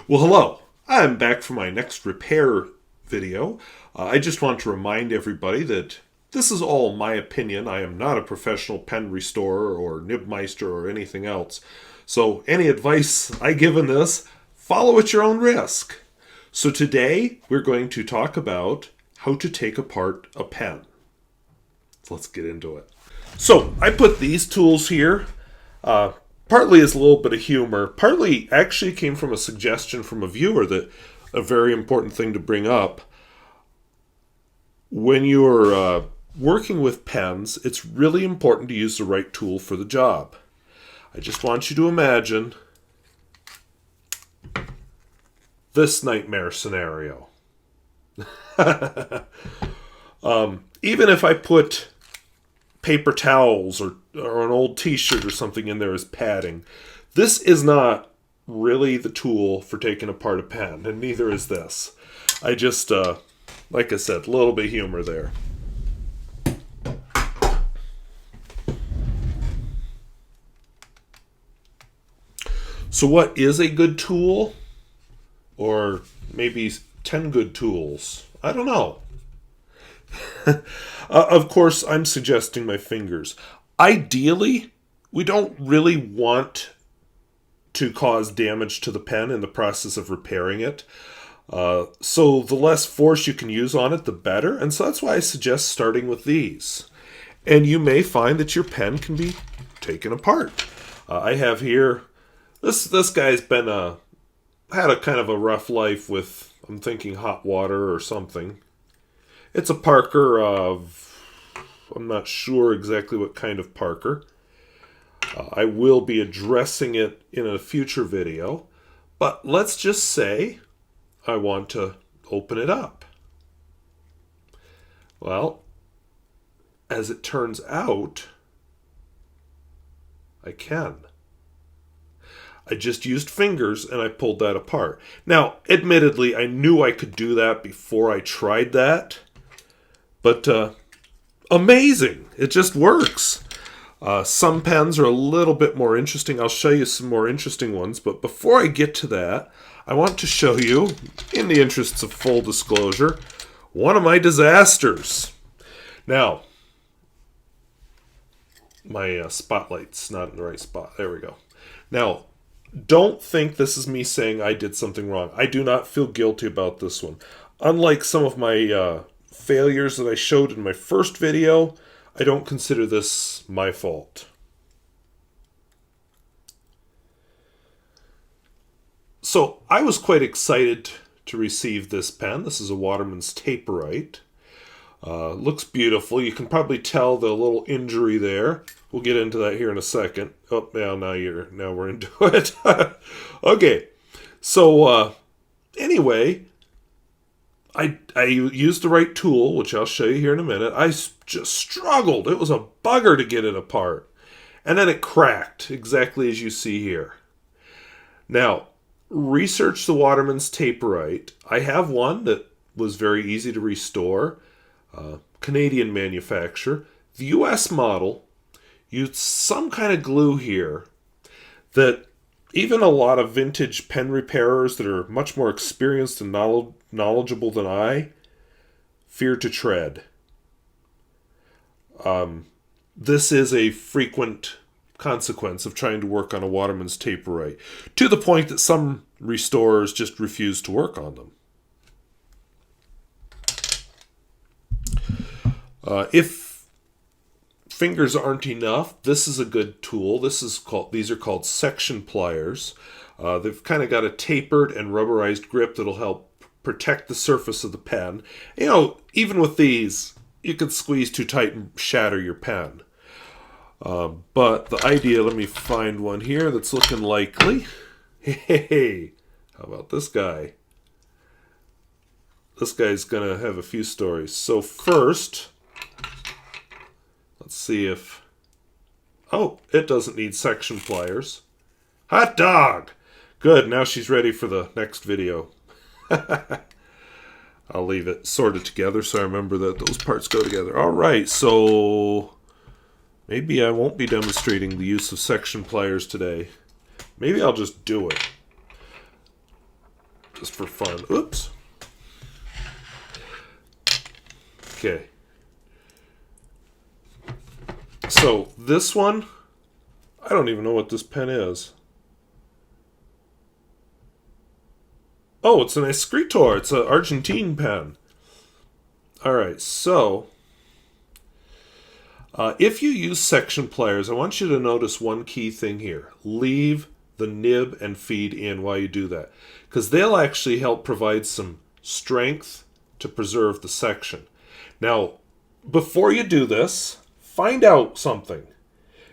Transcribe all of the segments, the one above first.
Well, hello. I'm back for my next repair video. I just want to remind everybody that this is all my opinion. I am not a professional pen restorer or nibmeister or anything else. So any advice I give in this, follow at your own risk. So today we're going to talk about how to take apart a pen. So let's get into it. So I put these tools here. Partly as a little bit of humor, partly actually came from a suggestion from a viewer that a very important thing to bring up. When you're working with pens, it's really important to use the right tool for the job. I just want you to imagine this nightmare scenario. Even if I put paper towels or an old t-shirt or something in there as padding, this is not really the tool for taking apart a pen, and neither is this. I just, like I said, a little bit of humor there. So what is a good tool? Or maybe 10 good tools? I don't know. Of course, I'm suggesting my fingers. Ideally, we don't really want to cause damage to the pen in the process of repairing it. So the less force you can use on it, the better. And so that's why I suggest starting with these. And you may find that your pen can be taken apart. I have here, this guy's been had a kind of a rough life with, I'm thinking, hot water or something. It's a Parker of, I'm not sure exactly what kind of Parker. I will be addressing it in a future video. But let's just say I want to open it up. Well, as it turns out, I can. I just used fingers and I pulled that apart. Now, admittedly, I knew I could do that before I tried that. But amazing. It just works. Some pens are a little bit more interesting. I'll show you some more interesting ones. But before I get to that, I want to show you, in the interests of full disclosure, one of my disasters. Now, my spotlight's not in the right spot. There we go. Now, don't think this is me saying I did something wrong. I do not feel guilty about this one. Unlike some of my failures that I showed in my first video, I don't consider this my fault. So I was quite excited to receive this pen. This is a Waterman's Taperite. Looks beautiful. You can probably tell the little injury there. We'll get into that here in a second. Oh, now we're into it. Okay. So anyway, I used the right tool, which I'll show you here in a minute. I just struggled. It was a bugger to get it apart. And then it cracked, exactly as you see here. Now, research the Waterman's Taperite. I have one that was very easy to restore. Canadian manufacturer. The US model used some kind of glue here that even a lot of vintage pen repairers that are much more experienced and knowledgeable than I fear to tread. This is a frequent consequence of trying to work on a Waterman's Taperite, to the point that some restorers just refuse to work on them. If fingers aren't enough, this is a good tool. These are called section pliers. They've kind of got a tapered and rubberized grip that'll help protect the surface of the pen. You know, even with these, you could squeeze too tight and shatter your pen. But the idea, let me find one here that's looking likely. Hey, how about this guy? This guy's going to have a few stories. So first, let's see if... Oh, it doesn't need section pliers. Hot dog! Good, now she's ready for the next video. I'll leave it sorted together so I remember that those parts go together. All right, so maybe I won't be demonstrating the use of section pliers today. Maybe I'll just do it. just for fun. Oops. Okay. So this one, I don't even know what this pen is. Oh, it's an escritor. It's an Argentine pen. All right, so if you use section pliers, I want you to notice one key thing here. Leave the nib and feed in while you do that, because they'll actually help provide some strength to preserve the section. Now, before you do this, find out something.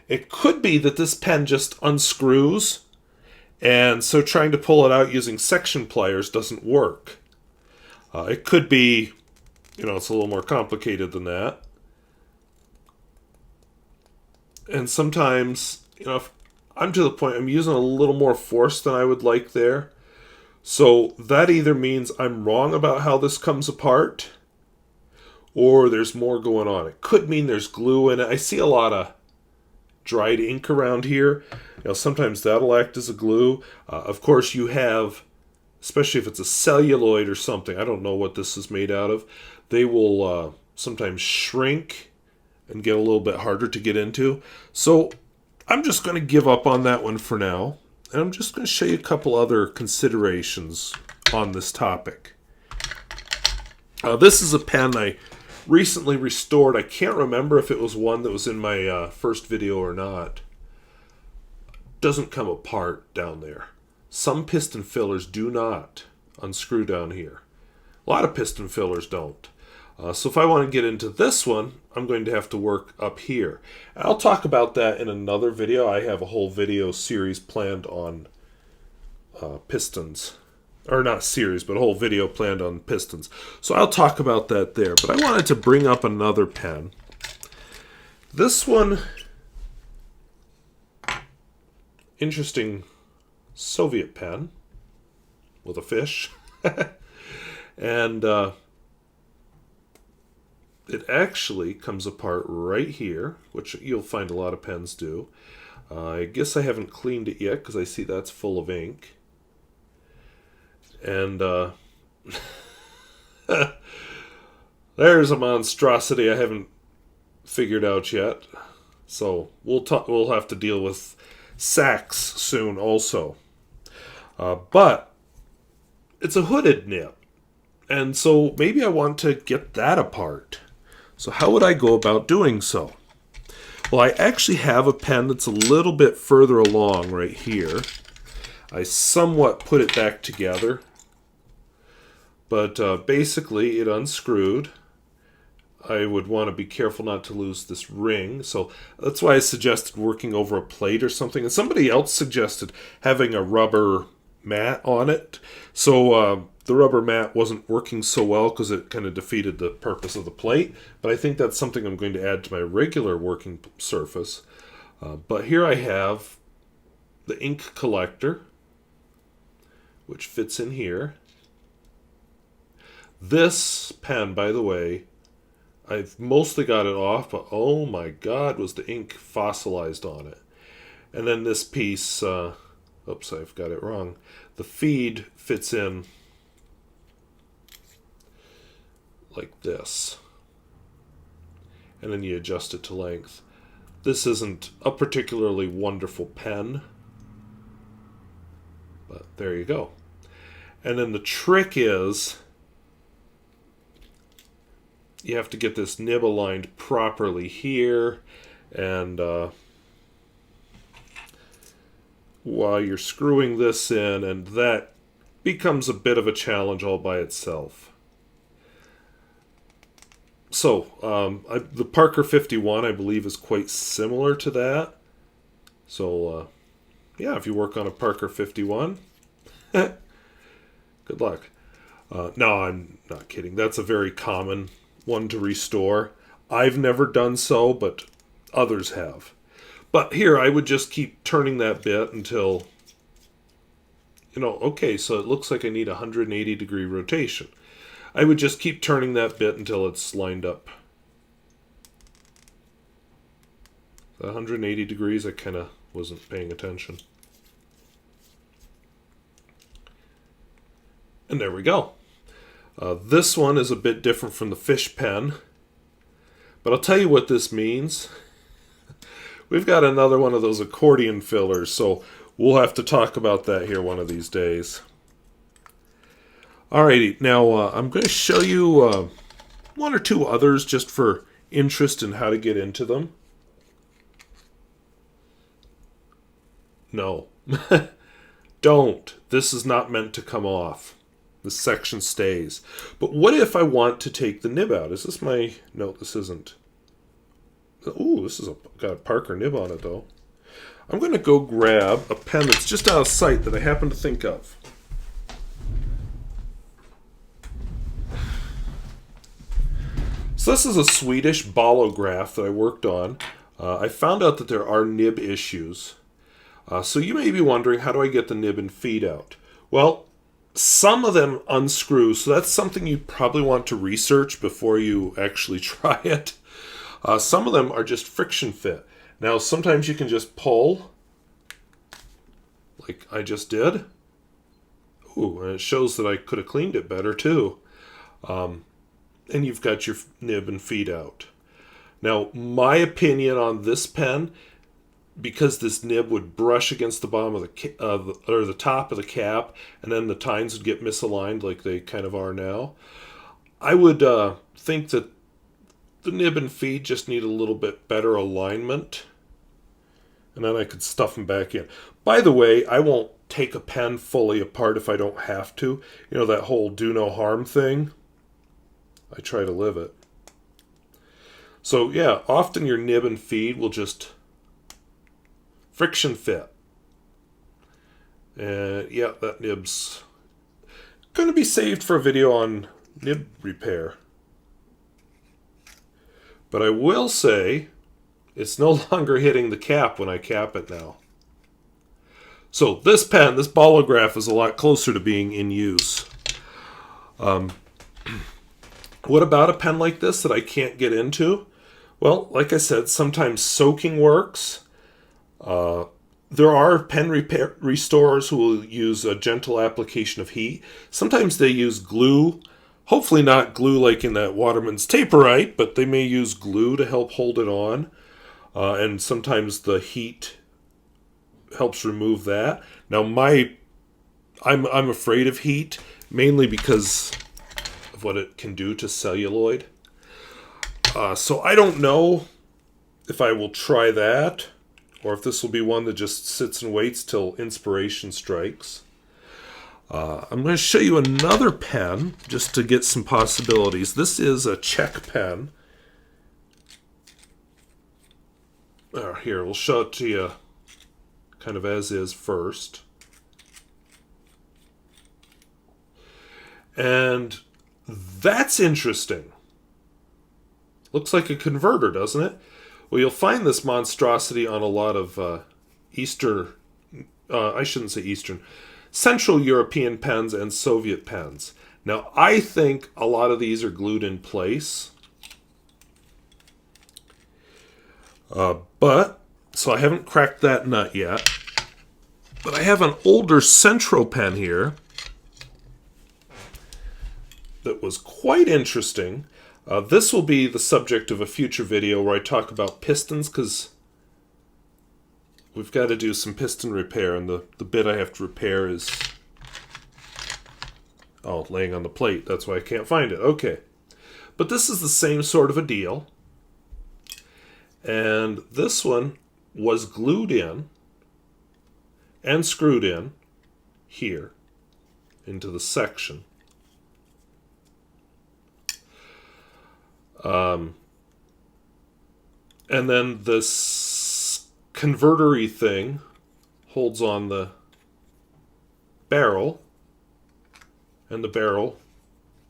It could be that this pen just unscrews, and so trying to pull it out using section pliers doesn't work. It could be, it's a little more complicated than that. And sometimes, if I'm to the point I'm using a little more force than I would like there. So that either means I'm wrong about how this comes apart, or there's more going on. It could mean there's glue in it. I see a lot of dried ink around here. Sometimes that'll act as a glue. Of course, you have, especially if it's a celluloid or something, I don't know what this is made out of, they will sometimes shrink and get a little bit harder to get into. So I'm just going to give up on that one for now. And I'm just going to show you a couple other considerations on this topic. This is a pen I recently restored. I can't remember if it was one that was in my first video or not. Doesn't come apart down there. Some piston fillers do not unscrew down here. A lot of piston fillers don't. So if I want to get into this one, I'm going to have to work up here. And I'll talk about that in another video. I have a whole video series planned on pistons. Or not series, but a whole video planned on pistons. So I'll talk about that there. But I wanted to bring up another pen. This one, interesting Soviet pen with a fish. And it actually comes apart right here, which you'll find a lot of pens do. I guess I haven't cleaned it yet because I see that's full of ink. And there's a monstrosity I haven't figured out yet. So we'll have to deal with sacks soon also. But it's a hooded nib. And so maybe I want to get that apart. So how would I go about doing so? Well, I actually have a pen that's a little bit further along right here. I somewhat put it back together. But basically it unscrewed. I would want to be careful not to lose this ring. So that's why I suggested working over a plate or something. And somebody else suggested having a rubber mat on it. So the rubber mat wasn't working so well because it kind of defeated the purpose of the plate. But I think that's something I'm going to add to my regular working surface. But here I have the ink collector, which fits in here. This pen, by the way, I've mostly got it off, but oh my God, was the ink fossilized on it. And then this piece, oops, I've got it wrong. The feed fits in like this. And then you adjust it to length. This isn't a particularly wonderful pen, but there you go. And then the trick is you have to get this nib aligned properly here, and while you're screwing this in, and that becomes a bit of a challenge all by itself. So the Parker 51, I believe, is quite similar to that. So yeah, if you work on a Parker 51, good luck. No, I'm not kidding. That's a very common one to restore. I've never done so, but others have. But here, I would just keep turning that bit until, okay, so it looks like I need a 180 degree rotation. I would just keep turning that bit until it's lined up. 180 degrees, I kind of wasn't paying attention. And there we go. This one is a bit different from the fish pen, but I'll tell you what this means. We've got another one of those accordion fillers, so we'll have to talk about that here one of these days. Alrighty, now I'm going to show you one or two others just for interest in how to get into them. No. Don't. This is not meant to come off. This section stays. But what if I want to take the nib out? Is this my... No, this isn't. Ooh, this is got a Parker nib on it, though. I'm going to go grab a pen that's just out of sight that I happen to think of. So this is a Swedish bolograph that I worked on. I found out that there are nib issues. So you may be wondering, how do I get the nib and feed out? Well, some of them unscrew, so that's something you probably want to research before you actually try it. Some of them are just friction fit. Now, sometimes you can just pull, like I just did. Ooh, and it shows that I could have cleaned it better too. And you've got your nib and feed out. Now, my opinion on this pen, because this nib would brush against the bottom of the top of the cap, and then the tines would get misaligned like they kind of are now, I would think that the nib and feed just need a little bit better alignment, and then I could stuff them back in. By the way, I won't take a pen fully apart if I don't have to. You know, that whole do no harm thing? I try to live it. So yeah, often your nib and feed will just friction fit. And yeah, that nib's going to be saved for a video on nib repair. But I will say, it's no longer hitting the cap when I cap it now. So this pen, this bolograph, is a lot closer to being in use. What about a pen like this that I can't get into? Well, like I said, sometimes soaking works. There are pen restorers who will use a gentle application of heat. Sometimes they use glue. Hopefully not glue like in that Waterman's Taperite, but they may use glue to help hold it on. And sometimes the heat helps remove that. Now I'm afraid of heat, mainly because of what it can do to celluloid. So I don't know if I will try that, or if this will be one that just sits and waits till inspiration strikes. I'm going to show you another pen just to get some possibilities. This is a Czech pen. Here, we'll show it to you kind of as is first. And that's interesting. Looks like a converter, doesn't it? Well, you'll find this monstrosity on a lot of Central European pens and Soviet pens. Now, I think a lot of these are glued in place. So I haven't cracked that nut yet. But I have an older Centro pen here that was quite interesting. This will be the subject of a future video where I talk about pistons, because we've got to do some piston repair, and the bit I have to repair is laying on the plate. That's why I can't find it. Okay. But this is the same sort of a deal. And this one was glued in and screwed in here into the section. And then this convertery thing holds on the barrel, and the barrel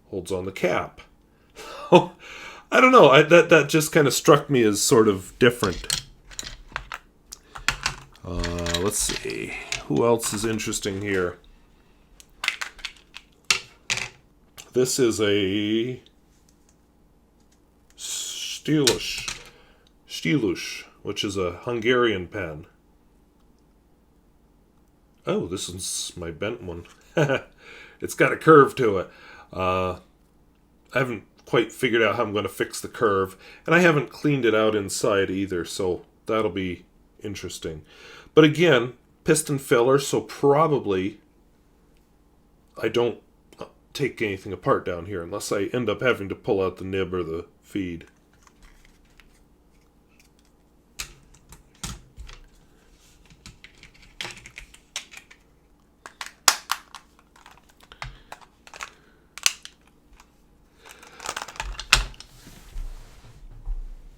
holds on the cap. I don't know. That just kind of struck me as sort of different. Let's see. Who else is interesting here? This is a Stílus, which is a Hungarian pen. Oh, this is my bent one. It's got a curve to it. I haven't quite figured out how I'm going to fix the curve, and I haven't cleaned it out inside either, so that'll be interesting. But again, piston filler, so probably I don't take anything apart down here unless I end up having to pull out the nib or the feed.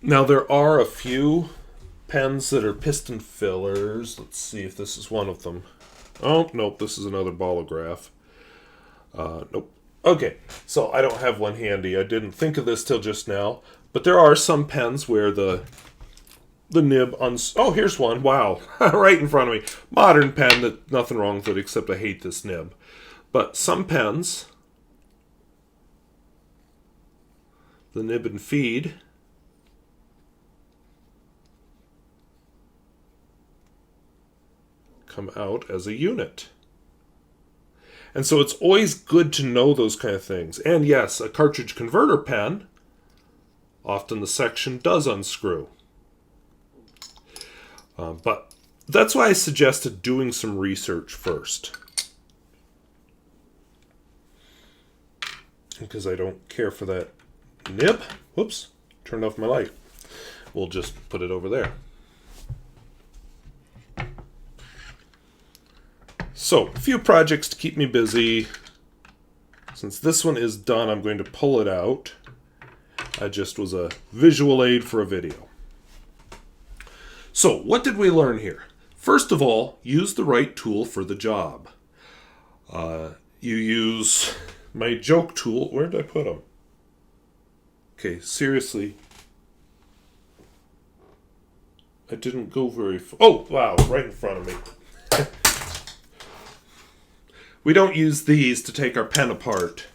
Now there are a few pens that are piston fillers. Let's see if this is one of them. Oh, nope, this is another ballograph. Nope. Okay, so I don't have one handy. I didn't think of this till just now. But there are some pens where the nib oh, here's one. Wow, right in front of me. Modern pen, that nothing wrong with it except I hate this nib. But some pens, the nib and feed, come out as a unit. And so it's always good to know those kind of things. And yes, a cartridge converter pen, often the section does unscrew. But that's why I suggested doing some research first. Because I don't care for that nib. Whoops, turned off my light. We'll just put it over there. So, a few projects to keep me busy. Since this one is done, I'm going to pull it out. That just was a visual aid for a video. So, what did we learn here? First of all, use the right tool for the job. You use my joke tool. Where did I put them? Okay, seriously. I didn't go very far. Oh, wow, right in front of me. We don't use these to take our pen apart.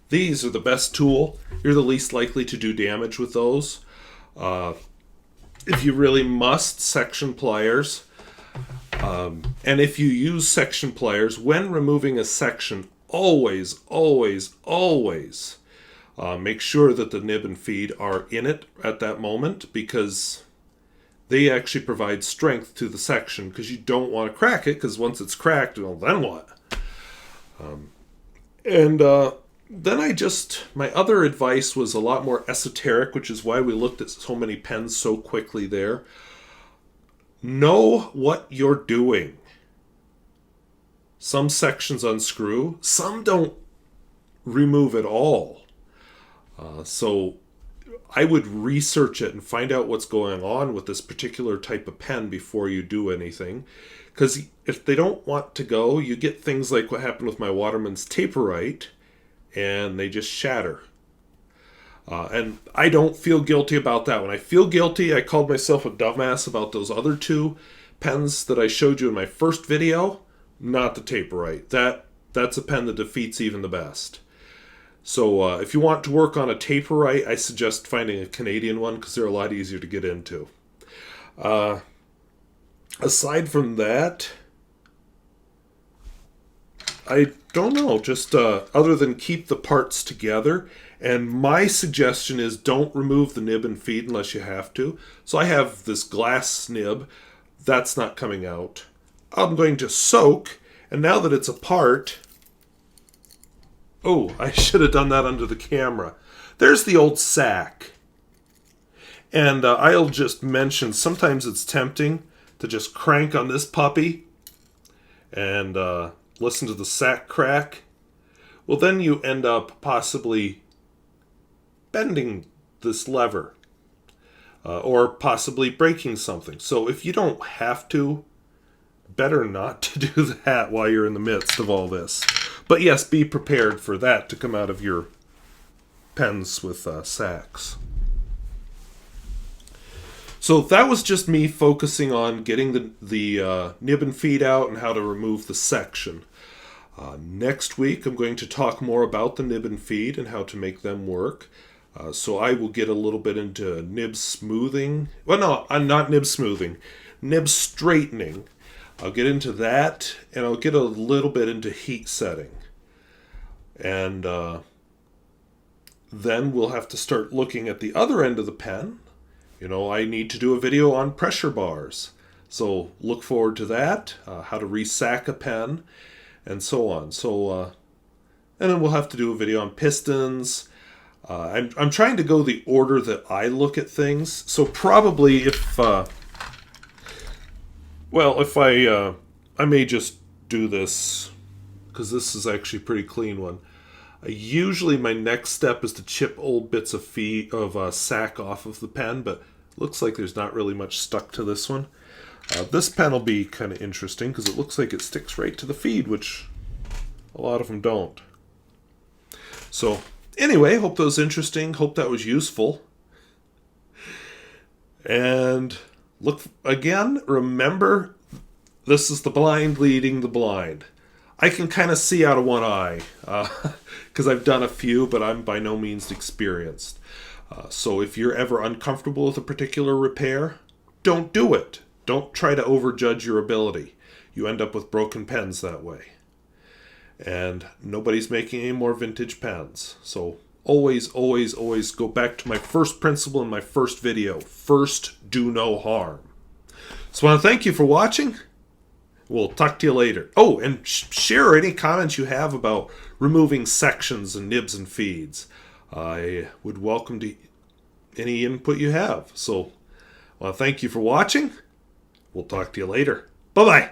These are the best tool. You're the least likely to do damage with those. If you really must, section pliers. And if you use section pliers, when removing a section, always make sure that the nib and feed are in it at that moment, because they actually provide strength to the section, because you don't want to crack it, because once it's cracked, well, then what? Then my other advice was a lot more esoteric, which is why we looked at so many pens so quickly there. Know what you're doing. Some sections unscrew, some don't remove at all. So I would research it and find out what's going on with this particular type of pen before you do anything. Because if they don't want to go, you get things like what happened with my Waterman's Taperite, and they just shatter. And I don't feel guilty about that. When I feel guilty, I called myself a dumbass about those other two pens that I showed you in my first video. Not the Taperite. That's a pen that defeats even the best. So if you want to work on a Taperite, I suggest finding a Canadian one, because they're a lot easier to get into. Aside from that, I don't know, just other than keep the parts together. And my suggestion is don't remove the nib and feed unless you have to. So I have this glass nib. That's not coming out. I'm going to soak, and now that it's apart... Oh, I should have done that under the camera. There's the old sack. And I'll just mention, sometimes it's tempting to just crank on this puppy and listen to the sack crack. Well, then you end up possibly bending this lever or possibly breaking something. So if you don't have to, better not to do that while you're in the midst of all this. But yes, be prepared for that to come out of your pens with sacks. So that was just me focusing on getting the nib and feed out and how to remove the section. Next week, I'm going to talk more about the nib and feed and how to make them work. So I will get a little bit into nib smoothing. Well, no, I'm not nib smoothing. Nib straightening. I'll get into that, and I'll get a little bit into heat setting. And then we'll have to start looking at the other end of the pen. You know, I need to do a video on pressure bars. So look forward to that, how to resack a pen, and so on. So, and then we'll have to do a video on pistons. I'm trying to go the order that I look at things. So probably if I may just do this, because this is actually a pretty clean one. Usually my next step is to chip old bits of sack off of the pen, but looks like there's not really much stuck to this one. This pen will be kind of interesting because it looks like it sticks right to the feed, which a lot of them don't. So anyway, hope that was interesting. Hope that was useful. And look again, remember, this is the blind leading the blind. I can kind of see out of one eye because I've done a few, but I'm by no means experienced. So if you're ever uncomfortable with a particular repair, don't do it. Don't try to overjudge your ability. You end up with broken pens that way. And nobody's making any more vintage pens. So always, always, always go back to my first principle in my first video. First, do no harm. So I want to thank you for watching. We'll talk to you later. Oh, and share any comments you have about removing sections and nibs and feeds. I would welcome any input you have. So, well, thank you for watching. We'll talk to you later. Bye-bye.